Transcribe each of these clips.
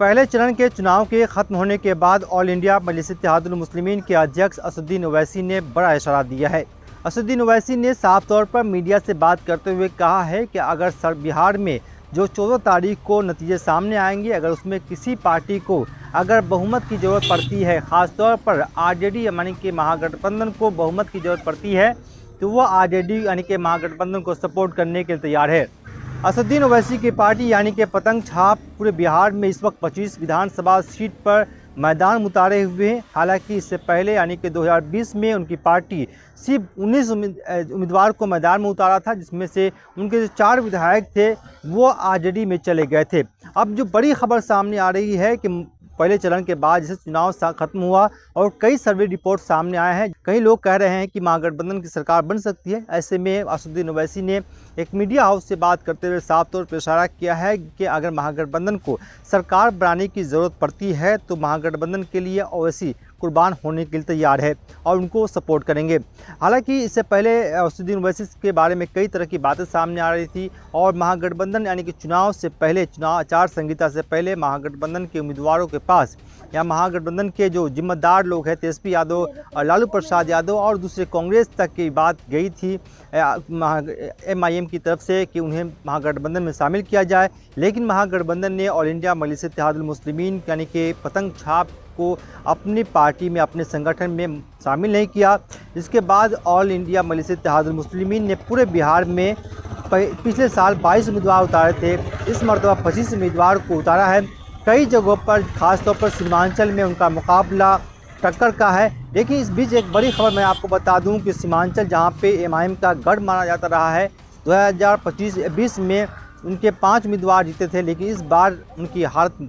पहले चरण के चुनाव के खत्म होने के बाद ऑल इंडिया मजलिस-ए-इत्तेहादुल मुस्लिमीन के अध्यक्ष असदुद्दीन ओवैसी ने बड़ा इशारा दिया है। असदुद्दीन ओवैसी ने साफ तौर पर मीडिया से बात करते हुए कहा है कि अगर बिहार में जो 14 तारीख को नतीजे सामने आएंगे, अगर उसमें किसी पार्टी को अगर बहुमत की ज़रूरत पड़ती है, ख़ासतौर पर आरजेडी यानी कि महागठबंधन को बहुमत की ज़रूरत पड़ती है, तो वो आरजेडी यानी कि महागठबंधन को सपोर्ट करने के लिए तैयार है। असदुद्दीन ओवैसी की पार्टी यानी कि पतंग छाप पूरे बिहार में इस वक्त 25 विधानसभा सीट पर मैदान में उतारे हुए हैं। हालांकि इससे पहले यानी कि 2020 में उनकी पार्टी सिर्फ 19 उम्मीदवार को मैदान में उतारा था, जिसमें से उनके जो 4 विधायक थे वो आरजेडी में चले गए थे। अब जो बड़ी खबर सामने आ रही है कि पहले चरण के बाद जैसे चुनाव खत्म हुआ और कई सर्वे रिपोर्ट सामने आए हैं, कई लोग कह रहे हैं कि महागठबंधन की सरकार बन सकती है। ऐसे में असदुद्दीन ओवैसी ने एक मीडिया हाउस से बात करते हुए साफ तौर पर इशारा किया है कि अगर महागठबंधन को सरकार बनाने की ज़रूरत पड़ती है तो महागठबंधन के लिए ओवैसी कुर्बान होने के लिए तैयार है और उनको सपोर्ट करेंगे। हालांकि इससे पहले असदुद्दीन ओवैसी के बारे में कई तरह की बातें सामने आ रही थी और महागठबंधन यानी कि चुनाव से पहले, चुनाव आचार संहिता से पहले महागठबंधन के उम्मीदवारों के पास या महागठबंधन के जो जिम्मेदार लोग हैं तेजस्वी यादव और लालू प्रसाद यादव और दूसरे कांग्रेस तक की बात गई थी MIM की तरफ से कि उन्हें महागठबंधन में शामिल किया जाए, लेकिन महागठबंधन ने ऑल इंडिया मजलिस-ए-इत्तेहादुल मुस्लिमीन यानी कि पतंग छाप को अपनी पार्टी में, अपने संगठन में शामिल नहीं किया। इसके बाद ऑल इंडिया मजलिस-ए-इत्तेहादुल मुस्लिमीन ने पूरे बिहार में पिछले साल 22 उम्मीदवार उतारे थे, इस मरतबा 25 उम्मीदवार को उतारा है। कई जगहों पर खासतौर पर सीमांचल में उनका मुकाबला टक्कर का है। लेकिन इस बीच एक बड़ी खबर मैं आपको बता दूं कि सीमांचल जहां पे MIM का गढ़ माना जाता रहा है, 2025-20 में उनके 5 उम्मीदवार जीते थे, लेकिन इस बार उनकी हालत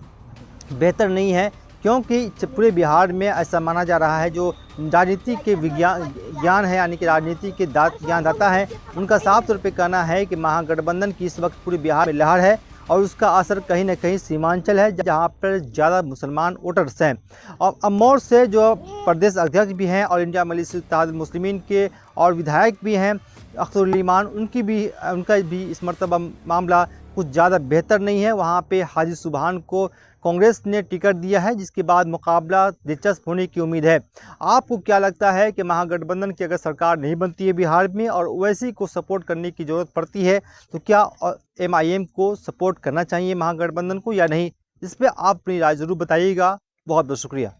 बेहतर नहीं है, क्योंकि पूरे बिहार में ऐसा माना जा रहा है जो राजनीति के ज्ञान है यानी कि राजनीति के ज्ञानदाता हैं, उनका साफ तौर पे कहना है कि महागठबंधन की इस वक्त पूरे बिहार में लहर है और उसका असर कहीं ना कहीं सीमांचल है जहां पर ज़्यादा मुसलमान वोटर्स हैं। और अमौर से जो प्रदेश अध्यक्ष भी हैं ऑल इंडिया मजलिस-ए-इत्तेहादुल मुस्लिमीन के और विधायक भी हैं अख्तरुल ईमान, उनका भी इस मरतबा मामला कुछ ज़्यादा बेहतर नहीं है। वहाँ पे हाजी सुबहान को कांग्रेस ने टिकट दिया है, जिसके बाद मुकाबला दिलचस्प होने की उम्मीद है। आपको क्या लगता है कि महागठबंधन की अगर सरकार नहीं बनती है बिहार में और ओवैसी को सपोर्ट करने की ज़रूरत पड़ती है, तो क्या MIM को सपोर्ट करना चाहिए महागठबंधन को या नहीं? इस पर आप अपनी राय ज़रूर बताइएगा। बहुत बहुत शुक्रिया।